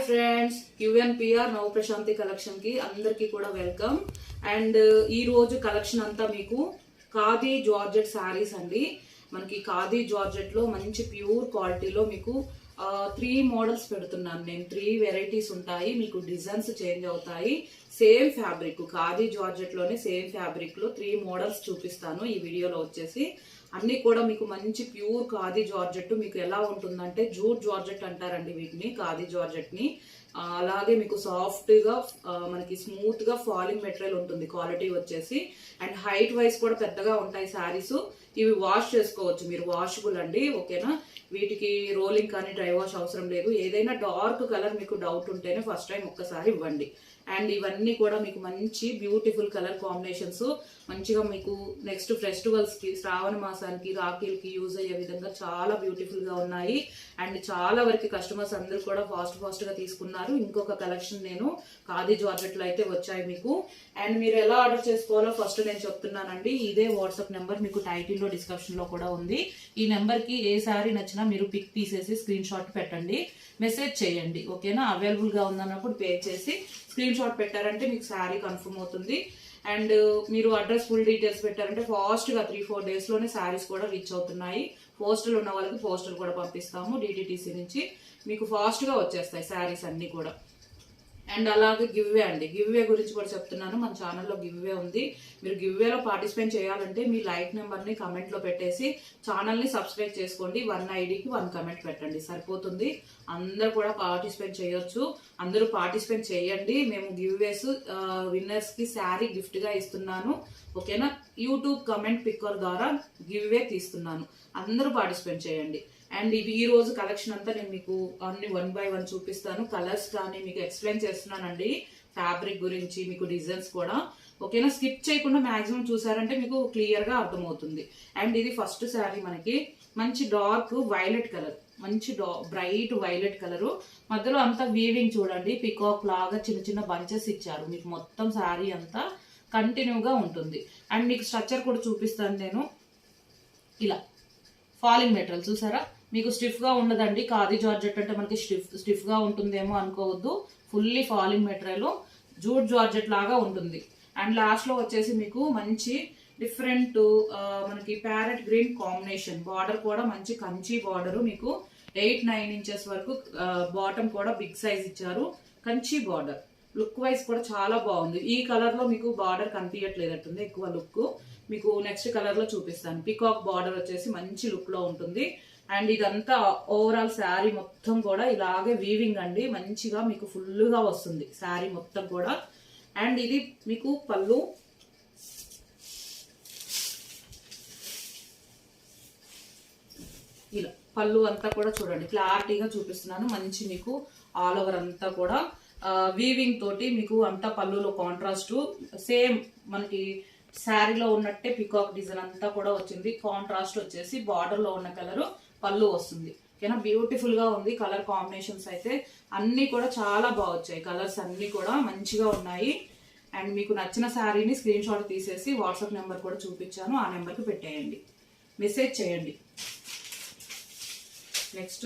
Friends, యూఎన్పిఆర్ నవ Prashanti collection కి అందరికీ కూడా వెల్కమ్. అండ్ ఈ రోజు కలెక్షన్ అంతా మీకు ఖాదీ జార్జెట్ శారీస్ అండి. మనకి ఖాదీ జార్జెట్ లో మంచి ప్యూర్ క్వాలిటీలో మీకు 3 మోడల్స్ పెడుతున్నాను నేను. 3 వెరైటీస్ ఉంటాయి, మీకు డిజైన్స్ చేంజ్ అవుతాయి. సేమ్ ఫ్యాబ్రిక్ ఖాదీ జార్జెట్ లోనే సేమ్ ఫ్యాబ్రిక్ లో 3 మోడల్స్ చూపిస్తాను ఈ వీడియోలో. వచ్చేసి అన్ని కూడా మీకు మంచి ప్యూర్ ఖాదీ జార్జెట్. మీకు ఎలా ఉంటుందంటే జూట్ జార్జెట్ అంటారండి వీటిని, ఖాదీ జార్జెట్ ని. అలాగే మీకు సాఫ్ట్ గా మనకి స్మూత్ గా ఫాలింగ్ మెటీరియల్ ఉంటుంది క్వాలిటీ వచ్చేసి. అండ్ హైట్ వైజ్ కూడా పెద్దగా ఉంటాయి శారీస్. ఇవి వాష్ చేసుకోవచ్చు మీరు, వాషబుల్ అండి, ఓకేనా. వీటికి రోలింగ్ కానీ డ్రై వాష్ అవసరం లేదు. ఏదైనా డార్క్ కలర్ మీకు డౌట్ ఉంటేనే ఫస్ట్ టైం ఒక్కసారి ఇవ్వండి. అండ్ ఇవన్నీ కూడా మీకు మంచి బ్యూటిఫుల్ కలర్ కాంబినేషన్స్. మంచిగా మీకు నెక్స్ట్ ఫెస్టివల్స్ కి, శ్రావణ మాసానికి, రాఖీలకి యూజ్ అయ్యే విధంగా చాలా బ్యూటిఫుల్ గా ఉన్నాయి. అండ్ చాలా వరకు కస్టమర్స్ అందరూ కూడా ఫాస్ట్ గా తీసుకున్నారు. ఇంకొక కలెక్షన్ నేను ఖాదీ జార్జెట్ లో అయితే వచ్చాయి మీకు. అండ్ మీరు ఎలా ఆర్డర్ చేసుకోవాలో ఫస్ట్ నేను చెప్తున్నానండి. ఇదే వాట్సాప్ నెంబర్ మీకు టైటిల్ లో డిస్క్రిప్షన్ లో కూడా ఉంది. ఈ నెంబర్ కి ఏ సారీ నచ్చినా మీరు పిక్ తీసేసి స్క్రీన్ షాట్ పెట్టండి, మెసేజ్ చేయండి, ఓకేనా. అవైలబుల్ గా ఉందన్నప్పుడు పే చేసి స్క్రీన్ షాట్ పెట్టారంటే మీకు శారీ కన్ఫర్మ్ అవుతుంది. అండ్ మీరు అడ్రస్ ఫుల్ డీటెయిల్స్ పెట్టారంటే ఫాస్ట్ గా 3-4 డేస్ లోనే శారీస్ కూడా రీచ్ అవుతున్నాయి. పోస్టల్ ఉన్న వాళ్ళకి పోస్టల్ కూడా పంపిస్తాము డిటిటిసి నుంచి. మీకు ఫాస్ట్ గా వచ్చేస్తాయి శారీస్ అన్ని కూడా. అండ్ అలాగే గివ్వే అండి, గివ్వే గురించి కూడా చెప్తున్నాను. మన ఛానల్లో గివ్వే ఉంది. మీరు గివ్వేలో పార్టిసిపేట్ చేయాలంటే మీ లైక్ నెంబర్ని కమెంట్లో పెట్టేసి ఛానల్ని సబ్స్క్రైబ్ చేసుకోండి. 1 ఐడికి 1 కమెంట్ పెట్టండి, సరిపోతుంది. అందరూ కూడా పార్టిసిపేట్ చేయొచ్చు. అందరూ పార్టిసిపేట్ చేయండి. మేము గివ్వేస్ విన్నర్స్కి శారీ గిఫ్ట్గా ఇస్తున్నాను, ఓకేనా. యూట్యూబ్ కమెంట్ పిక్కర్ ద్వారా గివ్వే తీస్తున్నాను. అందరూ పార్టిసిపేట్ చేయండి. అండ్ ఇది ఈ రోజు కలెక్షన్ అంతా నేను మీకు అన్ని 1 by 1 చూపిస్తాను. కలర్స్ కానీ మీకు ఎక్స్ప్లెయిన్ చేస్తున్నానండి, ఫ్యాబ్రిక్ గురించి, మీకు డిజైన్స్ కూడా, ఓకేనా. స్కిప్ చేయకుండా మాక్సిమం చూసారంటే మీకు క్లియర్ గా అర్థమవుతుంది. అండ్ ఇది ఫస్ట్ శారీ మనకి మంచి డార్క్ వైలెట్ కలర్, మంచి బ్రైట్ వైలెట్ కలరు. మధ్యలో అంతా వీవింగ్ చూడండి, పికాక్ లాగా చిన్న చిన్న బంచెస్ ఇచ్చారు. మీకు మొత్తం శారీ అంతా కంటిన్యూగా ఉంటుంది. అండ్ మీకు స్ట్రక్చర్ కూడా చూపిస్తాను నేను. ఇలా ఫాలింగ్ మెటీరియల్ చూసారా, మీకు స్టిఫ్ గా ఉండదండి. ఖాదీ జార్జెట్ అంటే మనకి స్టిఫ్ గా ఉంటుందేమో అనుకోవద్దు. Fully falling material, jute georgette లాగా ఉంటుంది. అండ్ లాస్ట్ లో వచ్చేసి మీకు మంచి డిఫరెంట్ మనకి ప్యారెట్ గ్రీన్ కాంబినేషన్. బార్డర్ కూడా మంచి కంచి బార్డర్, మీకు 8-9 ఇంచెస్ వరకు. బాటమ్ కూడా బిగ్ సైజ్ ఇచ్చారు, కంచి బార్డర్. లుక్ వైజ్ కూడా చాలా బాగుంది. ఈ కలర్ లో మీకు బార్డర్ కనిపించట్లేదట్టుంది ఎక్కువ లుక్. మీకు నెక్స్ట్ కలర్ లో చూపిస్తాను. పికాక్ బార్డర్ వచ్చేసి మంచి లుక్ లో ఉంటుంది. అండ్ ఇదంతా ఓవరాల్ శారీ మొత్తం కూడా ఇలాగే వీవింగ్ అండి, మంచిగా మీకు ఫుల్ గా వస్తుంది శారీ మొత్తం కూడా. అండ్ ఇది మీకు పళ్ళు. ఇలా పళ్ళు అంతా కూడా చూడండి, క్లారిటీగా చూపిస్తున్నాను. మంచి మీకు ఆల్ ఓవర్ అంతా కూడా వీవింగ్ తోటి మీకు అంతా పళ్ళులో కాంట్రాస్ట్ సేమ్ మనకి శారీలో ఉన్నట్టే పికాక్ డిజైన్ అంతా కూడా వచ్చింది. కాంట్రాస్ట్ వచ్చేసి బార్డర్ లో ఉన్న కలర్ పళ్ళు వస్తుంది, ఓకేనా. బ్యూటిఫుల్ గా ఉంది. కలర్ కాంబినేషన్స్ అయితే అన్ని కూడా చాలా బాగా వచ్చాయి. కలర్స్ అన్ని కూడా మంచిగా ఉన్నాయి. అండ్ మీకు నచ్చిన శారీని స్క్రీన్ షాట్ తీసేసి వాట్సాప్ నెంబర్ కూడా చూపించాను, ఆ నెంబర్కి పెట్టేయండి, మెసేజ్ చేయండి. నెక్స్ట్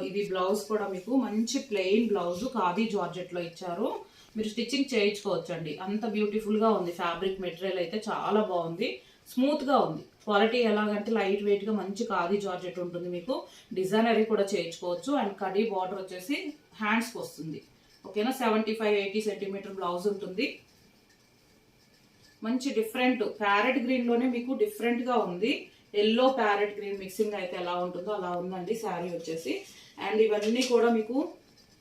ఇది బ్లౌజ్ కూడా మీకు మంచి ప్లెయిన్ బ్లౌజ్ ఖాదీ జార్జెట్ లో ఇచ్చారు. మీరు స్టిచ్చింగ్ చేయించుకోవచ్చండి, అంత బ్యూటిఫుల్ గా ఉంది. ఫ్యాబ్రిక్ మెటీరియల్ అయితే చాలా బాగుంది, స్మూత్ గా ఉంది. క్వాలిటీ ఎలాగంటే లైట్ వెయిట్ గా మంచి ఖాదీ జార్జెట్ ఉంటుంది. మీకు డిజైనరీ కూడా చేయించుకోవచ్చు. అండ్ కడీ బార్డర్ వచ్చేసి హ్యాండ్స్ కి వస్తుంది, ఓకేనా. 75-80 సెంటీమీటర్ బ్లౌజ్ ఉంటుంది. మంచి డిఫరెంట్ ప్యారెట్ గ్రీన్ లోనే మీకు డిఫరెంట్ గా ఉంది. ఎల్లో ప్యారెట్ గ్రీన్ మిక్సింగ్ అయితే ఎలా ఉంటుందో అలా ఉందండి శారీ వచ్చేసి. అండ్ ఇవన్నీ కూడా మీకు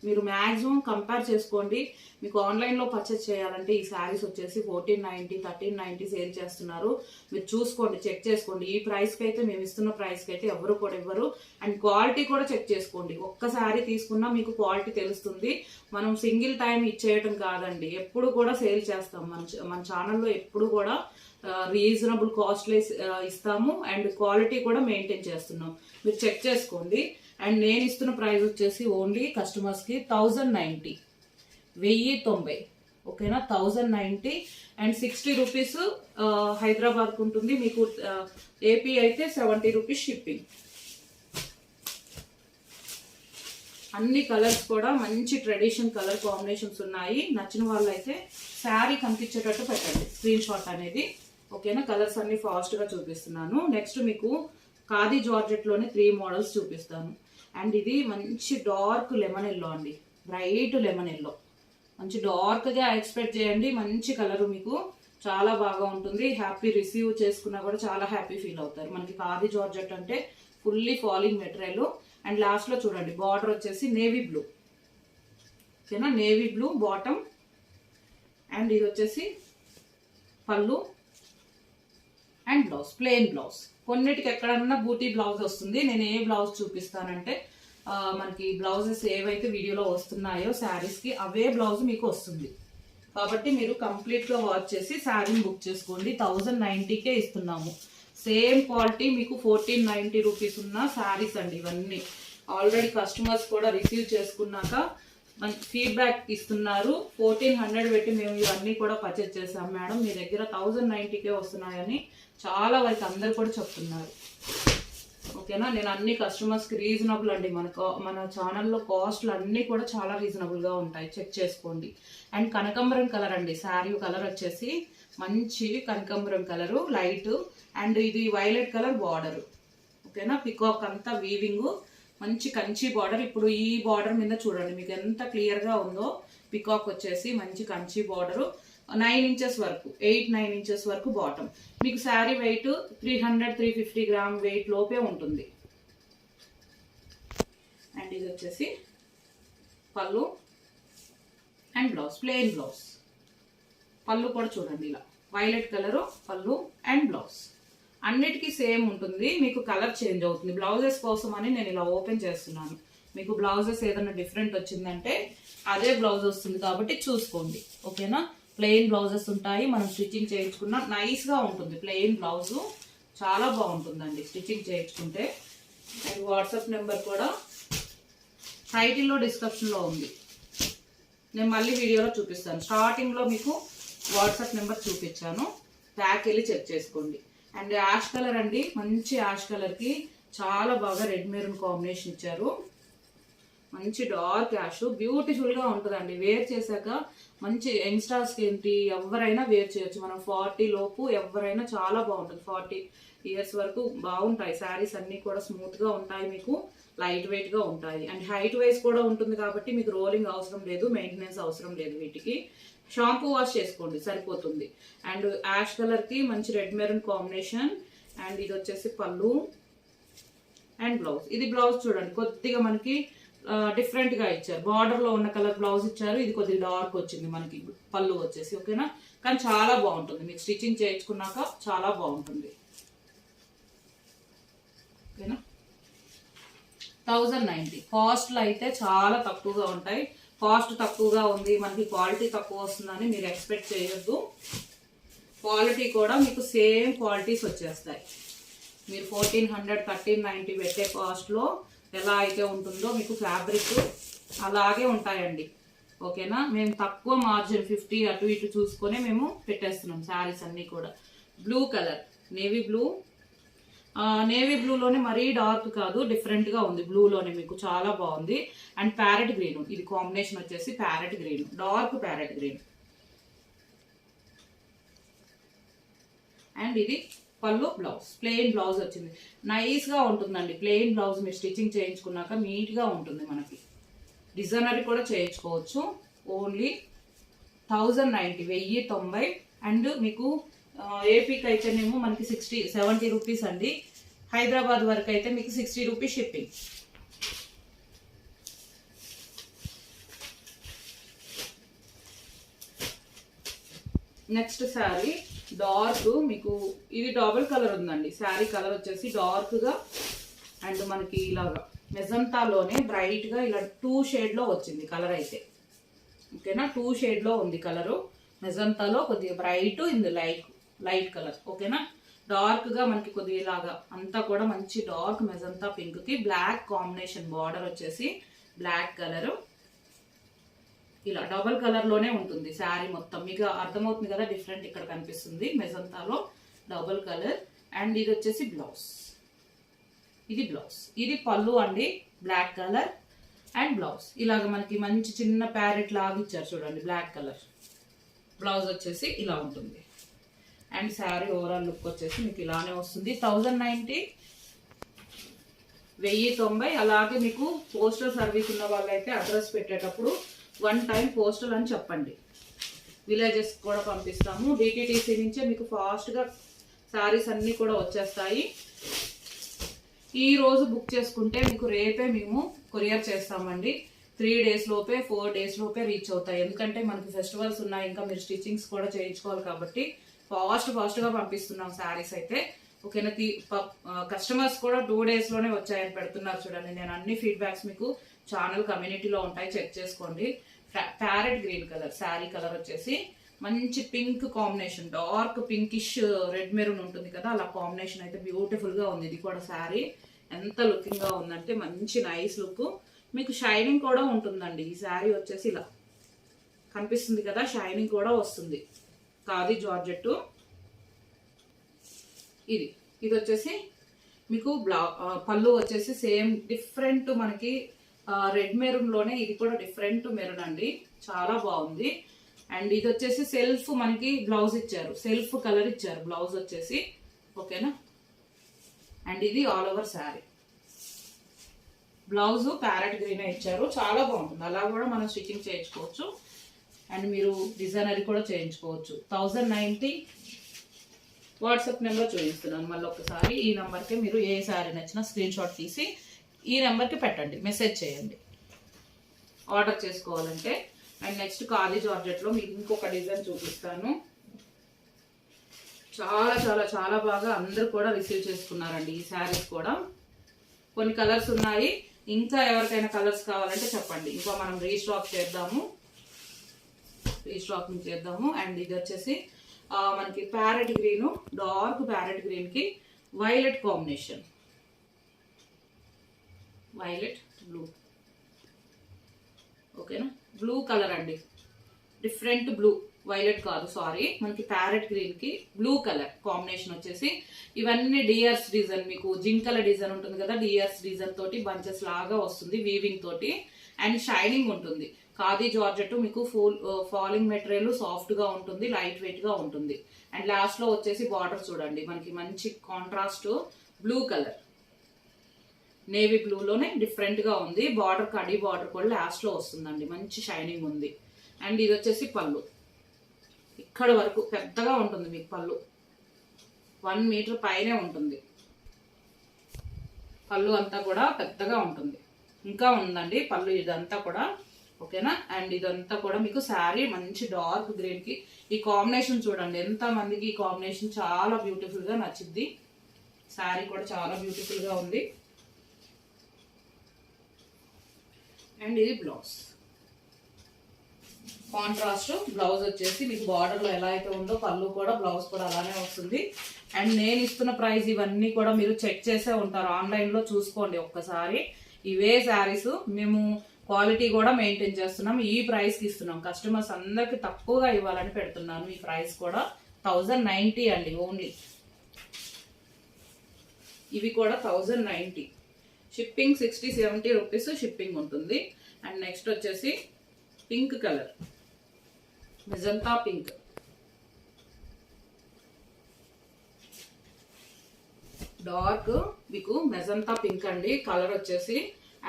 మీరు మ్యాక్సిమం కంపేర్ చేసుకోండి. మీకు ఆన్లైన్లో పర్చేస్ చేయాలంటే ఈ శారీస్ వచ్చేసి 1490, 1390 సేల్ చేస్తున్నారు. మీరు చూసుకోండి, చెక్ చేసుకోండి. ఈ ప్రైస్కి అయితే, మేము ఇస్తున్న ప్రైస్కి అయితే ఎవరు కూడా ఇవ్వరు. అండ్ క్వాలిటీ కూడా చెక్ చేసుకోండి. ఒక్క శారీ తీసుకున్నా మీకు క్వాలిటీ తెలుస్తుంది. మనం సింగిల్ టైం ఇచ్చేయటం కాదండి, ఎప్పుడు కూడా సేల్ చేస్తాం. మన ఛానల్లో ఎప్పుడు కూడా రీజనబుల్ కాస్ట్లో ఇస్తాము. అండ్ క్వాలిటీ కూడా మెయింటైన్ చేస్తున్నాం, మీరు చెక్ చేసుకోండి. అండ్ నేను ఇస్తున్న ప్రైస్ వచ్చేసి ఓన్లీ కస్టమర్స్కి 1090, 1090, ఓకేనా. 1090 అండ్ 60 రూపీస్ హైదరాబాద్కి ఉంటుంది. మీకు ఏపీ అయితే 70 రూపీస్ షిప్పింగ్. అన్ని కలర్స్ కూడా మంచి ట్రెడిషన్ కలర్ కాంబినేషన్స్ ఉన్నాయి. నచ్చిన వాళ్ళు అయితే శారీ కనిపించేటట్టు పెట్టండి స్క్రీన్ షాట్ అనేది. ఓకేనా, కలర్స్ అన్ని ఫాస్ట్గా చూపిస్తున్నాను. నెక్స్ట్ మీకు ఖాదీ జార్జెట్లోనే 3 మోడల్స్ చూపిస్తాను. అండ్ ఇది మంచి డార్క్ లెమన్ ఎల్లో అండి, బ్రైట్ లెమన్ ఎల్లో, మంచి డార్క్గా ఎక్స్పెక్ట్ చేయండి. మంచి కలర్ మీకు చాలా బాగా ఉంటుంది. హ్యాపీ రిసీవ్ చేసుకున్నా కూడా చాలా హ్యాపీ ఫీల్ అవుతారు. మనకి ఖాదీ జార్జెట్ అంటే ఫుల్లీ ఫాలింగ్ మెటీరియల్. అండ్ లాస్ట్లో చూడండి బార్డర్ వచ్చేసి నేవీ బ్లూ. ఓకేనా, నేవీ బ్లూ బాటమ్. అండ్ ఇది వచ్చేసి పళ్ళు అండ్ బ్లౌజ్, ప్లెయిన్ బ్లౌజ్. కొన్నిటికి ఎక్కడన్నా బూటీ బ్లౌజ్ వస్తుంది. నేను ఏ బ్లౌజ్ చూపిస్తానంటే మనకి బ్లౌజెస్ ఏవైతే వీడియోలో వస్తున్నాయో శారీస్కి అవే బ్లౌజ్ మీకు వస్తుంది. కాబట్టి మీరు కంప్లీట్గా వాచ్ చేసి శారీని బుక్ చేసుకోండి. 1090కే ఇస్తున్నాము. సేమ్ క్వాలిటీ మీకు 1490 రూపీస్ ఉన్న శారీస్ అండి ఇవన్నీ. ఆల్రెడీ కస్టమర్స్ కూడా రిసీవ్ చేసుకున్నాక మనకి ఫీడ్బ్యాక్ ఇస్తున్నారు. 1400 పెట్టి మేము ఇవన్నీ కూడా పర్చేజ్ చేసాం మేడం, మీ దగ్గర 1090కే వస్తున్నాయని చాలా వరకు అందరు కూడా చెప్తున్నారు. ఓకేనా, నేను అన్ని కస్టమర్స్కి రీజనబుల్ అండి. మన ఛానల్లో కాస్ట్లు అన్నీ కూడా చాలా రీజనబుల్గా ఉంటాయి, చెక్ చేసుకోండి. అండ్ కనకాంబరం కలర్ అండి, శారీ కలర్ వచ్చేసి మంచి కనకాంబరం కలరు లైట్. అండ్ ఇది వైలెట్ కలర్ బార్డర్. ఓకేనా, పికాక్ అంతా వీవింగ్, మంచి కంచి బార్డర్. ఇప్పుడు ఈ బార్డర్ మీద చూడండి మీకు ఎంత క్లియర్గా ఉందో. పికాక్ వచ్చేసి మంచి కంచి బార్డరు, 9 ఇంచెస్ వరకు, 8-9 ఇంచెస్ వరకు బాటమ్. మీకు శారీ వెయిట్ 300-350 గ్రామ్ వెయిట్ లోపే ఉంటుంది. అండ్ ఇది వచ్చేసి పళ్ళు అండ్ బ్లౌజ్, ప్లెయిన్ బ్లౌజ్. పళ్ళు కూడా చూడండి ఇలా వైలెట్ కలరు పళ్ళు అండ్ బ్లౌజ్. అన్నిటికీ సేమ్ ఉంటుంది, మీకు కలర్ చేంజ్ అవుతుంది. బ్లౌజెస్ కోసం అని నేను ఇలా ఓపెన్ చేస్తున్నాను. మీకు బ్లౌజెస్ ఏదైనా డిఫరెంట్ వచ్చిందంటే అదే బ్లౌజ్ వస్తుంది కాబట్టి చూసుకోండి. ఓకేనా, ప్లెయిన్ బ్లౌజెస్ ఉంటాయి. మనం స్టిచ్చింగ్ చేయించుకున్న నైస్గా ఉంటుంది. ప్లెయిన్ బ్లౌజు చాలా బాగుంటుందండి స్టిచ్చింగ్ చేయించుకుంటే. అండ్ వాట్సాప్ నెంబర్ కూడా టైటిల్లో డిస్క్రిప్షన్లో ఉంది. నేను మళ్ళీ వీడియోలో చూపిస్తాను. స్టార్టింగ్లో మీకు వాట్సాప్ నెంబర్ చూపించాను, బ్యాక్ వెళ్ళి చెక్ చేసుకోండి. అండ్ యాష్ కలర్ అండి, మంచి యాష్ కలర్కి చాలా బాగా రెడ్ మెరూన్ కాంబినేషన్ ఇచ్చారు. మంచి డార్క్ యాష్, బ్యూటిఫుల్గా ఉంటుందండి. వేర్ చేశాక మంచి యంగ్స్టర్స్కి ఏంటి ఎవరైనా వేర్ చేయొచ్చు. మనం 40 లోపు ఎవరైనా చాలా బాగుంటుంది. 40 ఇయర్స్ వరకు బాగుంటాయి. శారీస్ అన్నీ కూడా స్మూత్గా ఉంటాయి, మీకు లైట్ వెయిట్గా ఉంటాయి. అండ్ హైట్ వైజ్ కూడా ఉంటుంది కాబట్టి మీకు రోలింగ్ అవసరం లేదు, మెయింటెనెన్స్ అవసరం లేదు. వీటికి షాంపూ వాష్ చేసుకోండి సరిపోతుంది. అండ్ యాష్ కలర్కి మంచి రెడ్ మెరూన్ కాంబినేషన్. అండ్ ఇది వచ్చేసి పళ్ళు అండ్ బ్లౌజ్. ఇది బ్లౌజ్ చూడండి కొద్దిగా మనకి డిఫరెంట్గా ఇచ్చారు. బార్డర్లో ఉన్న కలర్ బ్లౌజ్ ఇచ్చారు, ఇది కొద్దిగా డార్క్ వచ్చింది మనకి పళ్ళు వచ్చేసి. ఓకేనా, కానీ చాలా బాగుంటుంది, మీకు స్టిచ్చింగ్ చేయించుకున్నాక చాలా బాగుంటుంది. ఓకేనా, 1090. కాస్ట్లు అయితే చాలా తక్కువగా ఉంటాయి. కాస్ట్ తక్కువగా ఉంది, మనకి క్వాలిటీ తక్కువ వస్తుందని మీరు ఎక్స్పెక్ట్ చేయొద్దు. క్వాలిటీ కూడా మీకు సేమ్ క్వాలిటీస్ వచ్చేస్తాయి. మీరు 1400, 1390 పెట్టే కాస్ట్లో ఎలా అయితే ఉంటుందో మీకు ఫ్యాబ్రిక్ అలాగే ఉంటాయండి. ఓకేనా, మేము తక్కువ మార్జిన్ 50 అటు ఇటు చూసుకొని మేము పెట్టేస్తున్నాం శారీస్ అన్నీ కూడా. Blue colour, navy blue. నేవీ బ్లూలోనే మరీ డార్క్ కాదు, డిఫరెంట్గా ఉంది బ్లూలోనే, మీకు చాలా బాగుంది. అండ్ ప్యారెట్ గ్రీన్, ఇది కాంబినేషన్ వచ్చేసి parrot green, dark parrot green. And ఇది పళ్ళు బ్లౌజ్, ప్లెయిన్ బ్లౌజ్ వచ్చింది. నైస్గా ఉంటుందండి ప్లెయిన్ బ్లౌజ్. మీరు స్టిచ్చింగ్ చేయించుకున్నాక నీట్గా ఉంటుంది. మనకి డిజైనరీ కూడా చేయించుకోవచ్చు. ఓన్లీ 1090, 1090. అండ్ మీకు ఏపీకి అయితేనేమో మనకి 70 రూపీస్ అండి. హైదరాబాద్ వరకు అయితే మీకు 60 rupees shipping. Next sari dark, మీకు ఇది డబుల్ కలర్ ఉందండి. శారీ కలర్ వచ్చేసి డార్క్గా అండ్ మనకి ఇలాగా మెజంతాలోనే బ్రైట్గా ఇలా 2 షేడ్లో వచ్చింది కలర్ అయితే. ఓకేనా, 2 షేడ్లో ఉంది కలరు. మెజంతాలో కొద్దిగా బ్రైట్, ఇది లైట్ కలర్. ఓకేనా, డార్క్గా మనకి కొద్దిగా ఇలాగా అంతా కూడా మంచి డార్క్ మెజంతా పింక్కి బ్లాక్ కాంబినేషన్. బార్డర్ వచ్చేసి బ్లాక్ కలరు, ఇలా డబల్ కలర్లోనే ఉంటుంది శారీ మొత్తం. మీకు అర్థమవుతుంది కదా, డిఫరెంట్ ఇక్కడ కనిపిస్తుంది. మెజంతాలో డబల్ కలర్. అండ్ ఇది వచ్చేసి బ్లౌజ్, ఇది బ్లౌజ్. ఇది పళ్ళు అండి, బ్లాక్ కలర్. అండ్ బ్లౌజ్ ఇలాగ మనకి మంచి చిన్న ప్యారెట్ లాగా ఇచ్చారు చూడండి, బ్లాక్ కలర్. బ్లౌజ్ వచ్చేసి ఇలా ఉంటుంది. అండ్ శారీ ఓవరాల్ లుక్ వచ్చేసి మీకు ఇలానే వస్తుంది. 1090, 1090. అలాగే మీకు పోస్టల్ సర్వీస్ ఉన్న వాళ్ళైతే అడ్రస్ పెట్టేటప్పుడు 1 టైం పోస్టల్ అని చెప్పండి. విలేజెస్ కూడా పంపిస్తాము. డిటిటీసీ నుంచే మీకు ఫాస్ట్గా శారీస్ అన్నీ కూడా వచ్చేస్తాయి. ఈ రోజు బుక్ చేసుకుంటే మీకు రేపే మేము కొరియర్ చేస్తామండి. 3 days లోపే 4 days లోపే రీచ్ అవుతాయి. ఎందుకంటే మనకి ఫెస్టివల్స్ ఉన్నాయి, ఇంకా మీరు స్టిచ్చింగ్స్ కూడా చేయించుకోవాలి కాబట్టి ఫాస్ట్గా పంపిస్తున్నాం శారీస్ అయితే. ఓకేనా? కస్టమర్స్ కూడా 2 days లోనే వచ్చాయని పెడుతున్నారు చూడండి. నేను అన్ని ఫీడ్బ్యాక్స్ మీకు ఛానల్ కమ్యూనిటీలో ఉంటాయి, చెక్ చేసుకోండి. Parrot green colour sari colour వచ్చేసి మంచి pink combination, dark pinkish red maroon ఉంటుంది కదా, అలా కాంబినేషన్ అయితే బ్యూటిఫుల్ గా ఉంది. ఇది కూడా శారీ ఎంత లుకింగ్ గా ఉందంటే మంచి నైస్ లుక్. మీకు షైనింగ్ కూడా ఉంటుందండి. ఈ శారీ వచ్చేసి ఇలా కనిపిస్తుంది కదా, షైనింగ్ కూడా వస్తుంది. ఖాదీ జార్జెట్. ఇది వచ్చేసి మీకు పళ్ళు వచ్చేసి సేమ్ డిఫరెంట్ మనకి రెడ్ మెరూన్ లోనే ఇది కూడా డిఫరెంట్ మెరూన్ అండి, చాలా బాగుంది. అండ్ ఇది వచ్చేసి సెల్ఫ్ మనకి బ్లౌజ్ ఇచ్చారు, సెల్ఫ్ కలర్ ఇచ్చారు బ్లౌజ్ వచ్చేసి. ఓకేనా? అండ్ ఇది all over sari. Blouse parrot green ఇచ్చారు, చాలా బాగుంటుంది. అలా కూడా మనం స్టిచ్చింగ్ చేయించుకోవచ్చు. అండ్ మీరు డిజైనరీ కూడా చేయించుకోవచ్చు. 1090. వాట్సాప్ నెంబర్ చూపిస్తున్నాను మళ్ళీ ఒకసారి. ఈ నెంబర్కి మీరు ఏ శారీ నచ్చినా స్క్రీన్ షాట్ తీసి ఈ నెంబర్కి పెట్టండి, మెసేజ్ చేయండి ఆర్డర్ చేసుకోవాలంటే. అండ్ నెక్స్ట్ ఖాదీ జార్జెట్లో మీకు ఇంకొక డిజైన్ చూపిస్తాను. చాలా చాలా చాలా బాగా అందరూ కూడా రిసీవ్ చేసుకున్నారండి ఈ శారీస్ కూడా. కొన్ని కలర్స్ ఉన్నాయి, ఇంకా ఎవరికైనా కలర్స్ కావాలంటే చెప్పండి, ఇంకా మనం రీస్టాకింగ్ చేద్దాము. అండ్ ఇది వచ్చేసి మనకి parrot green, dark parrot green కి వైలెట్ కాంబినేషన్, వైలెట్ బ్లూ. ఓకేనా? బ్లూ కలర్ అండి, డిఫరెంట్ బ్లూ, వైలెట్ కాదు సారీ, మనకి ప్యారెట్ గ్రీన్ కి బ్లూ కలర్ కాంబినేషన్ వచ్చేసి. ఇవన్నీ డియర్స్ డిజైన్, మీకు జింకల డిజైన్ ఉంటుంది కదా, డియర్స్ డిజైన్ తోటి బంచెస్ లాగా వస్తుంది వీవింగ్ తోటి. అండ్ షైనింగ్ ఉంటుంది. ఖాదీ జార్జెట్ మీకు ఫాలింగ్ మెటీరియల్ సాఫ్ట్ గా ఉంటుంది, లైట్ వెయిట్ గా ఉంటుంది. అండ్ లాస్ట్ లో వచ్చేసి బార్డర్ చూడండి, మనకి మంచి కాంట్రాస్ట్ బ్లూ కలర్, నేవీ బ్లూలోనే డిఫరెంట్ గా ఉంది. బార్డర్ కడీ బార్డర్ కూడా లాస్ట్ లో వస్తుందండి, మంచి షైనింగ్ ఉంది. అండ్ ఇది వచ్చేసి పళ్ళు, ఇక్కడ వరకు పెద్దగా ఉంటుంది మీకు పళ్ళు, 1 మీటర్ పైనే ఉంటుంది పళ్ళు అంతా కూడా పెద్దగా ఉంటుంది. ఇంకా ఉందండి పళ్ళు ఇదంతా కూడా. ఓకేనా? అండ్ ఇదంతా కూడా మీకు శారీ మంచి డార్క్ గ్రీన్ కి ఈ కాంబినేషన్ చూడండి, ఎంత మందికి ఈ కాంబినేషన్ చాలా బ్యూటిఫుల్ గా నచ్చింది. శారీ కూడా చాలా బ్యూటిఫుల్ గా ఉంది. అండ్ ఇది బ్లౌజ్, కాంట్రాస్ట్ బ్లౌజ్ వచ్చేసి మీకు బార్డర్ లో ఎలా అయితే ఉందో పళ్ళు కూడా బ్లౌజ్ కూడా అలానే వస్తుంది. అండ్ నేను ఇస్తున్న ప్రైస్ ఇవన్నీ కూడా మీరు చెక్ చేసే ఉంటారు, ఆన్లైన్ లో చూసుకోండి ఒక్కసారి. ఇవే శారీస్ మేము క్వాలిటీ కూడా మెయింటైన్ చేస్తున్నాం, ఈ ప్రైస్ కి ఇస్తున్నాం. కస్టమర్స్ అందరికి తక్కువగా ఇవ్వాలని పెడుతున్నాను. ఈ ప్రైస్ కూడా 1090 అండి ఓన్లీ. ఇవి కూడా 1090. షిప్పింగ్ 60-70 రూపీస్ షిప్పింగ్ ఉంటుంది. అండ్ నెక్స్ట్ వచ్చేసి pink colour, magenta pink, dark మీకు మెజంతా పింక్ అండి కలర్ వచ్చేసి.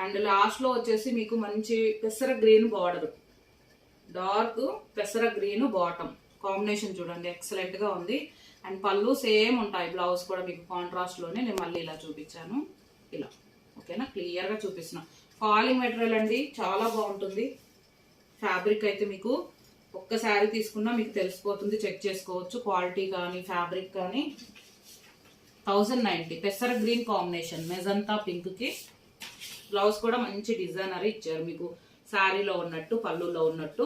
అండ్ లాస్ట్ లో వచ్చేసి మీకు మంచి పెసర గ్రీన్ బార్డర్, డార్క్ పెసర గ్రీన్ బాటమ్ కాంబినేషన్ చూడండి, ఎక్సలెంట్ గా ఉంది. అండ్ పళ్ళు సేమ్ ఉంటాయి, బ్లౌజ్ కూడా మీకు కాంట్రాస్ట్ లోనే. నేను మళ్ళీ ఇలా చూపించాను, ఇలా. ఓకేనా? క్లియర్ గా చూపిస్తున్నా. ఫాలింగ్ మెటీరియల్ అండి, చాలా బాగుంటుంది. ఫ్యాబ్రిక్ అయితే మీకు ఒక్క శారీ తీసుకున్నా మీకు తెలిసిపోతుంది, చెక్ చేసుకోవచ్చు క్వాలిటీ కానీ ఫ్యాబ్రిక్ కానీ. 1090 పెసర గ్రీన్ కాంబినేషన్ మెజంతా పింక్ కి. బ్లౌజ్ కూడా మంచి డిజైనర్ ఇచ్చారు మీకు, శారీలో ఉన్నట్టు పళ్ళులో ఉన్నట్టు.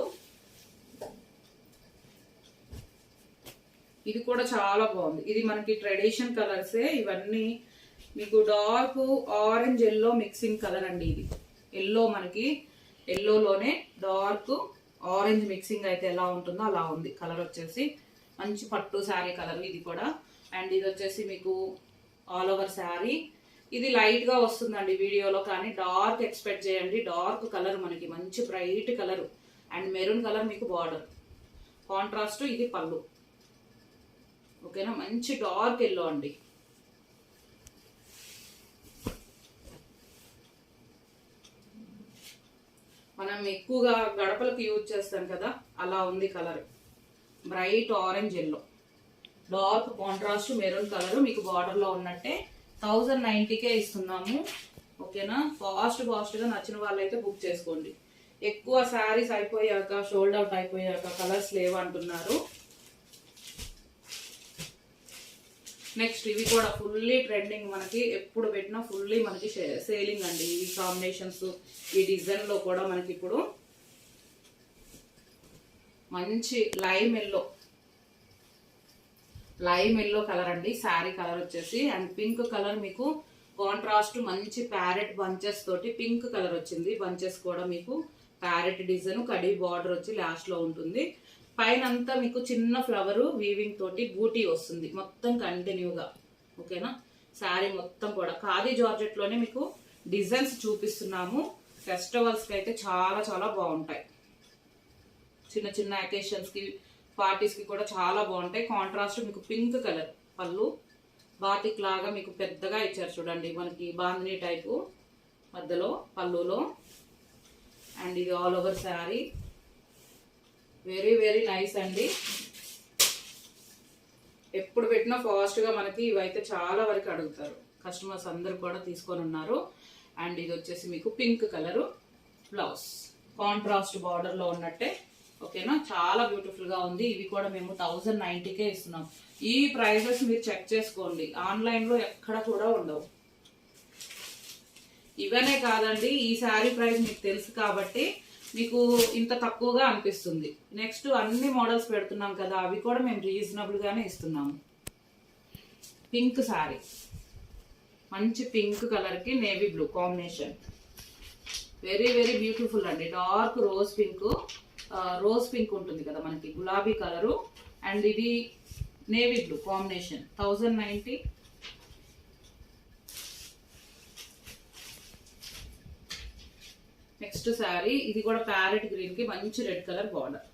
ఇది కూడా చాలా బాగుంది. ఇది మనకి ట్రెడిషన్ కలర్సే ఇవన్నీ. మీకు dark orange yellow mixing colour అండి. ఇది ఎల్లో, మనకి ఎల్లోలోనే డార్క్ ఆరెంజ్ మిక్సింగ్ అయితే ఎలా ఉంటుందో అలా ఉంది కలర్ వచ్చేసి. మంచి పట్టు శారీ కలర్ ఇది కూడా. అండ్ ఇది వచ్చేసి మీకు ఆల్ ఓవర్ శారీ ఇది లైట్ గా వస్తుందండి వీడియోలో, కానీ డార్క్ ఎక్స్పెక్ట్ చేయండి. డార్క్ కలర్ మనకి మంచి bright colour and maroon colour మీకు బార్డర్ కాంట్రాస్ట్. ఇది పళ్ళు. ఓకేనా, మంచి డార్క్ ఎల్లో అండి. మనం ఎక్కువగా గడపలకు యూజ్ చేస్తాం కదా, అలా ఉంది colour. Bright orange yellow, dark contrast maroon colour మీకు బార్డర్ లో ఉన్నట్టే 1090కే ఇస్తున్నాము. ఓకేనా, ఫాస్ట్ గా నచ్చిన వాళ్ళైతే బుక్ చేసుకోండి. ఎక్కువ శారీస్ అయిపోయాక, షోల్డ్ అవుట్ అయిపోయాక కలర్స్ లేవంటున్నారు. నెక్స్ట్ ఇవి కూడా ఫుల్లీ ట్రెండింగ్, మనకి ఎప్పుడు పెట్టినా ఫుల్లీ మనకి సేలింగ్ అండి. ఈ కాంబినేషన్స్, ఈ డిజైన్ లో కూడా మనకి ఇప్పుడు మంచి లైమ్ ఎల్లో కలర్ అండి. శారీ కలర్ వచ్చేసి అండ్ పింక్ కలర్ మీకు కాంట్రాస్ట్ మంచి ప్యారెట్ బంచెస్ తోటి పింక్ కలర్ వచ్చింది. బంచెస్ కూడా మీకు ప్యారెట్ డిజైన్, కడి బార్డర్ వచ్చి లాస్ట్ లో ఉంటుంది. పైన అంతా మీకు చిన్న ఫ్లవర్ వీవింగ్ తోటి బూటీ వస్తుంది మొత్తం కంటిన్యూగా. ఓకేనా, శారీ మొత్తం కూడా ఖాదీ జార్జెట్ లోనే మీకు డిజైన్స్ చూపిస్తున్నాము. ఫెస్టివల్స్ కి అయితే చాలా చాలా బాగుంటాయి. చిన్న చిన్న అకేషన్స్ కి, పార్టీస్ కి కూడా చాలా బాగుంటాయి. కాంట్రాస్ట్ మీకు పింక్ కలర్ పళ్ళు, బాతిక్ లాగా మీకు పెద్దగా ఇచ్చారు చూడండి, మనకి బాందిని టైపు మధ్యలో పళ్ళులో. అండ్ ఇది all over sari, very very nice అండి. ఎప్పుడు పెట్టినా ఫాస్ట్ గా మనకి ఇవైతే చాలా వరకు అడుగుతారు కస్టమర్స్, అందరు కూడా తీసుకొని ఉన్నారు. అండ్ ఇది వచ్చేసి మీకు pink colour blouse, contrast border లో ఉన్నట్టే. ఓకేనా, చాలా బ్యూటిఫుల్ గా ఉంది. ఇవి కూడా మేము 1090కే ఇస్తున్నాం. ఈ ప్రైజెస్ మీరు చెక్ చేసుకోండి, ఆన్లైన్ లో ఎక్కడ కూడా ఉండవు. ఇవనే కాదండి, ఈ శారీ ప్రైస్ మీకు తెలుసు కాబట్టి మీకు ఇంత తక్కువగా అనిపిస్తుంది. నెక్స్ట్ అన్ని మోడల్స్ పెడుతున్నాం కదా, అవి కూడా మేము రీజనబుల్ గానే ఇస్తున్నాము. పింక్ శారీ, మంచి పింక్ కలర్ కి navy blue combination, very very beautiful అండి. డార్క్ రోజ్ పింక్ ఉంటుంది కదా మనకి, గులాబీ కలరు. అండ్ ఇది navy blue combination 1090. Next sari, ఇది కూడా ప్యారెట్ గ్రీన్ కి మంచి రెడ్ కలర్ బార్డర్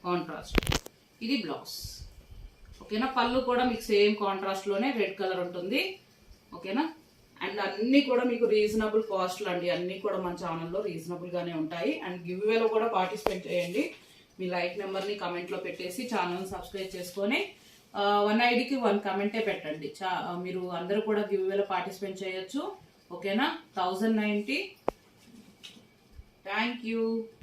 కాంట్రాస్ట్. ఇది బ్లౌజ్. ఓకేనా, పళ్ళు కూడా మీకు సేమ్ కాంట్రాస్ట్ లోనే రెడ్ కలర్ ఉంటుంది. ఓకేనా, అండ్ అన్ని కూడా మీకు రీజనబుల్ కాస్ట్లు అండి. అన్ని కూడా మన ఛానల్లో రీజనబుల్ గానే ఉంటాయి. అండ్ గివ్ అవేలో కూడా పార్టిసిపేట్ చేయండి. మీ లైక్ నెంబర్ ని కమెంట్ లో పెట్టేసి ఛానల్ సబ్స్క్రైబ్ చేసుకొని 1 ఐడికి 1 కమెంటే పెట్టండి. మీరు అందరూ కూడా గివ్ అవేలో పార్టిసిపేట్ చేయొచ్చు. ఓకేనా, 1090. Thank you.